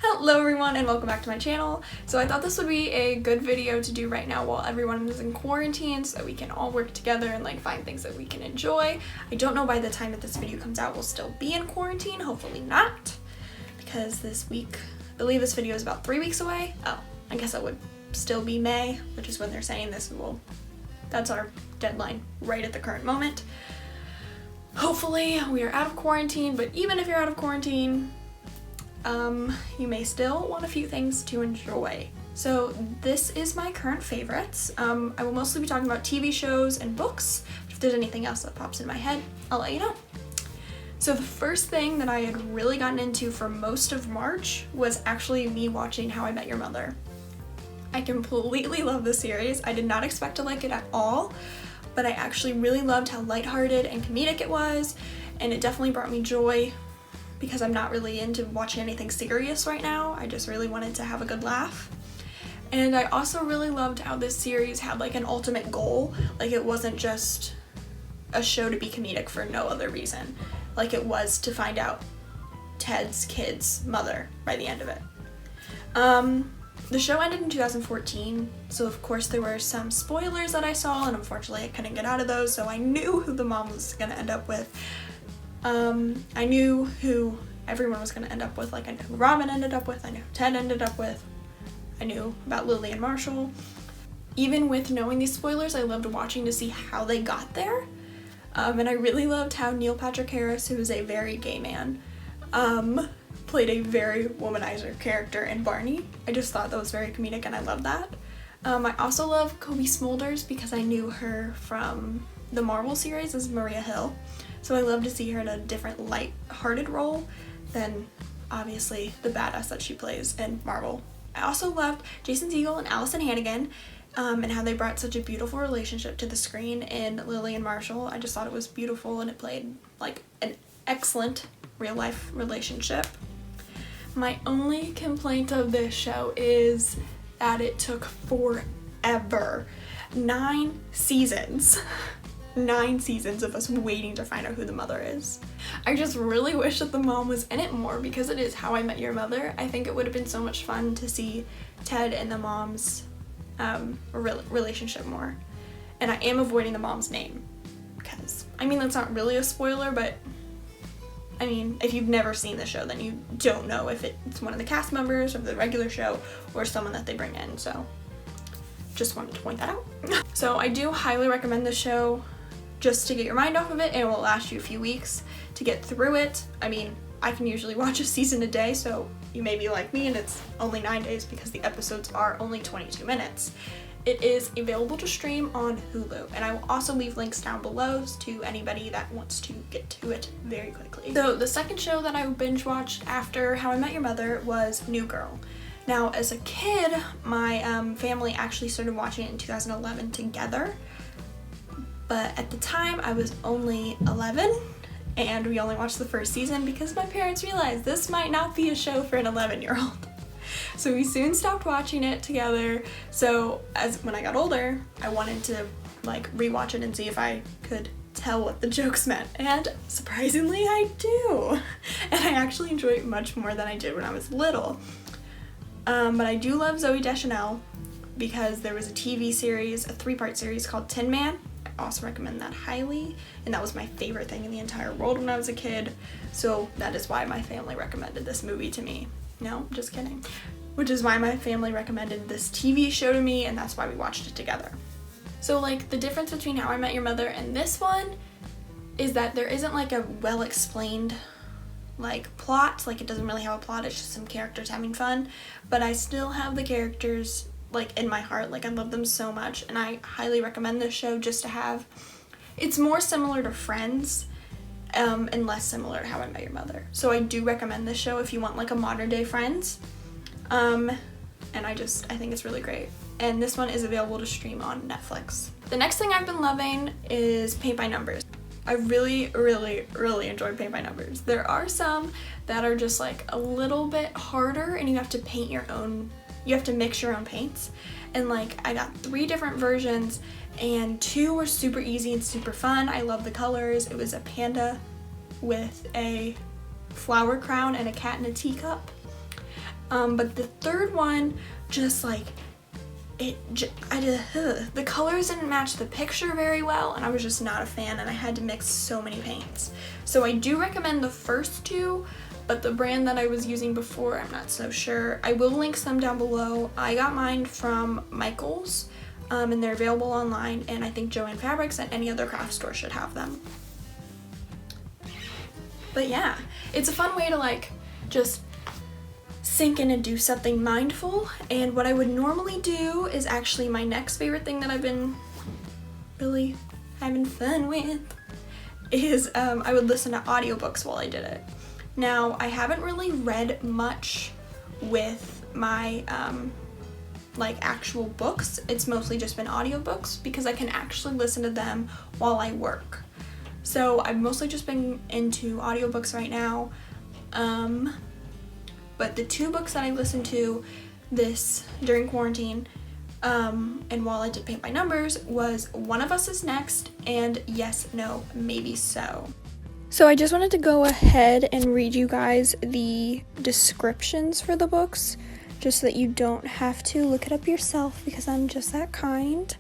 Hello everyone and welcome back to my channel. So I thought this would be a good video to do right now while everyone is in quarantine so that we can all work together and find things that we can enjoy. I don't know by the time that this video comes out we'll still be in quarantine, hopefully not, because this week, I believe this video is about 3 weeks away. Oh, I guess it would still be May, which is when they're saying this. Well, that's our deadline right at the current moment. Hopefully we are out of quarantine, but even if you're out of quarantine, you may still want a few things to enjoy. So this is my current favorites. I will mostly be talking about TV shows and books, but if there's anything else that pops in my head, I'll let you know. So the first thing that I had really gotten into for most of March was actually me watching How I Met Your Mother. I completely love the series. I did not expect to like it at all, but I actually really loved how lighthearted and comedic it was, and it definitely brought me joy because I'm not really into watching anything serious right now. I just really wanted to have a good laugh. And I also really loved how this series had an ultimate goal. It wasn't just a show to be comedic for no other reason. It was to find out Ted's kid's mother by the end of it. The show ended in 2014, so of course there were some spoilers that I saw, and unfortunately I couldn't get out of those, so I knew who the mom was gonna end up with. I knew who everyone was going to end up with. I knew who Robin ended up with, I knew who Ted ended up with, I knew about Lily and Marshall. Even with knowing these spoilers, I loved watching to see how they got there. And I really loved how Neil Patrick Harris, who is a very gay man, played a very womanizer character in Barney. I just thought that was very comedic and I loved that. I also love Cobie Smulders because I knew her from the Marvel series as Maria Hill. So I love to see her in a different light-hearted role than obviously the badass that she plays in Marvel. I also loved Jason Segel and Allison Hannigan and how they brought such a beautiful relationship to the screen in Lily and Marshall. I just thought it was beautiful and it played an excellent real-life relationship. My only complaint of this show is that it took forever. 9 seasons. 9 seasons of us waiting to find out who the mother is. I just really wish that the mom was in it more because it is How I Met Your Mother. I think it would have been so much fun to see Ted and the mom's relationship more. And I am avoiding the mom's name because, that's not really a spoiler, but if you've never seen the show then you don't know if it's one of the cast members of the regular show or someone that they bring in, so just wanted to point that out. So I do highly recommend this show just to get your mind off of it, and it will last you a few weeks to get through it. I can usually watch a season a day, so you may be like me and it's only 9 days because the episodes are only 22 minutes. It is available to stream on Hulu, and I will also leave links down below to anybody that wants to get to it very quickly. So the second show that I binge watched after How I Met Your Mother was New Girl. Now, as a kid, my family actually started watching it in 2011 together, but at the time I was only 11 and we only watched the first season because my parents realized this might not be a show for an 11-year-old. So we soon stopped watching it together. So when I got older, I wanted to rewatch it and see if I could tell what the jokes meant, and surprisingly I do. And I actually enjoy it much more than I did when I was little. But I do love Zooey Deschanel because there was a TV series, a 3-part series called Tin Man. I also recommend that highly, and that was my favorite thing in the entire world when I was a kid, so that is why my family recommended this movie to me. No, just kidding. Which is why my family recommended this TV show to me, and that's why we watched it together. So the difference between How I Met Your Mother and this one is that there isn't a well-explained plot. It doesn't really have a plot, it's just some characters having fun, but I still have the characters in my heart. I love them so much, and I highly recommend this show just to have. It's more similar to Friends and less similar to How I Met Your Mother, so I do recommend this show if you want a modern day Friends, and I think it's really great. And this one is available to stream on Netflix. The next thing I've been loving is Paint by Numbers. I really, really, really enjoy Paint by Numbers. There are some that are just a little bit harder and you have to paint your own, you have to mix your own paints. And I got 3 different versions and 2 were super easy and super fun. I love the colors. It was a panda with a flower crown and a cat in a teacup. But the third one, just like, the colors didn't match the picture very well, and I was just not a fan, and I had to mix so many paints. So I do recommend the first two, but the brand that I was using before, I'm not so sure. I will link some down below. I got mine from Michaels, and they're available online, and I think Joann Fabrics and any other craft store should have them. But yeah, it's a fun way to like just sink in and do something mindful. And what I would normally do is actually my next favorite thing that I've been really having fun with is I would listen to audiobooks while I did it. Now, I haven't really read much with my like actual books. It's mostly just been audiobooks because I can actually listen to them while I work. So I've mostly just been into audiobooks right now. But the two books that I listened to during quarantine and while I did Paint by Numbers was One of Us is Next and Yes, No, Maybe So. So I just wanted to go ahead and read you guys the descriptions for the books, just so that you don't have to look it up yourself because I'm just that kind.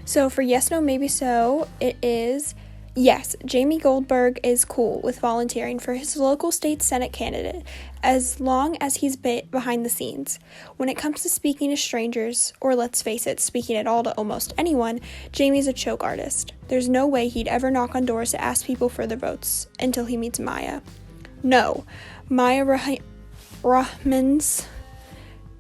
So for Yes, No, Maybe So, it is, yes, Jamie Goldberg is cool with volunteering for his local state senate candidate as long as he's behind the scenes. When it comes to speaking to strangers, or let's face it, speaking at all to almost anyone, Jamie's a choke artist. There's no way he'd ever knock on doors to ask people for their votes until he meets Maya. No, Maya Rahman's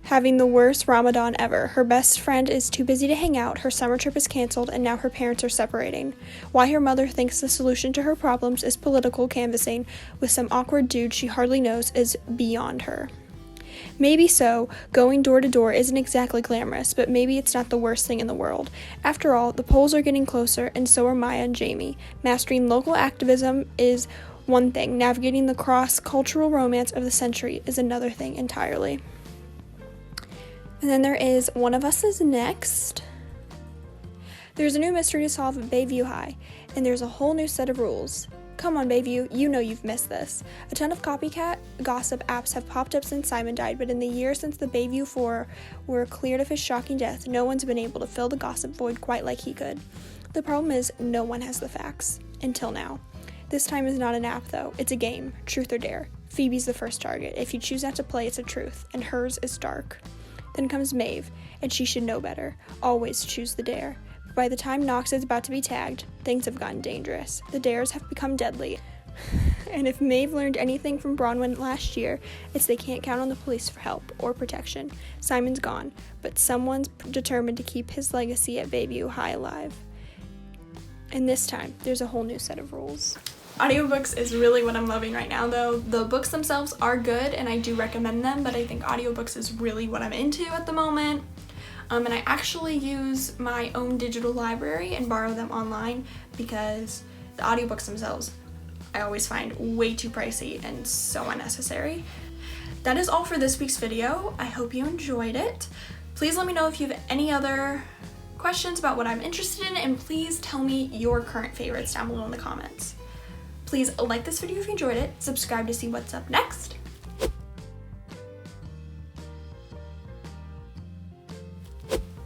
having the worst Ramadan ever. Her best friend is too busy to hang out, her summer trip is canceled, and now her parents are separating. Why her mother thinks the solution to her problems is political canvassing with some awkward dude she hardly knows is beyond her. Maybe so, going door to door isn't exactly glamorous, but maybe it's not the worst thing in the world. After all, the polls are getting closer, and so are Maya and Jamie. Mastering local activism is one thing, navigating the cross-cultural romance of the century is another thing entirely. And then there is One of Us is Next. There's a new mystery to solve at Bayview High, and there's a whole new set of rules. Come on, Bayview, you know you've missed this. A ton of copycat gossip apps have popped up since Simon died, but in the years since the Bayview 4 were cleared of his shocking death, no one's been able to fill the gossip void quite like he could. The problem is, no one has the facts. Until now. This time is not an app, though. It's a game. Truth or dare. Phoebe's the first target. If you choose not to play, it's a truth, and hers is dark. Then comes Maeve, and she should know better. Always choose the dare. But by the time Knox is about to be tagged, things have gotten dangerous. The dares have become deadly. And if Maeve learned anything from Bronwyn last year, it's they can't count on the police for help or protection. Simon's gone, but someone's determined to keep his legacy at Bayview High alive. And this time, there's a whole new set of rules. Audiobooks is really what I'm loving right now, though. The books themselves are good and I do recommend them, but I think audiobooks is really what I'm into at the moment. And I actually use my own digital library and borrow them online because the audiobooks themselves I always find way too pricey and so unnecessary. That is all for this week's video. I hope you enjoyed it. Please let me know if you have any other questions about what I'm interested in, and please tell me your current favorites down below in the comments. Please like this video if you enjoyed it, subscribe to see what's up next.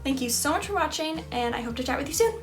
Thank you so much for watching, and I hope to chat with you soon.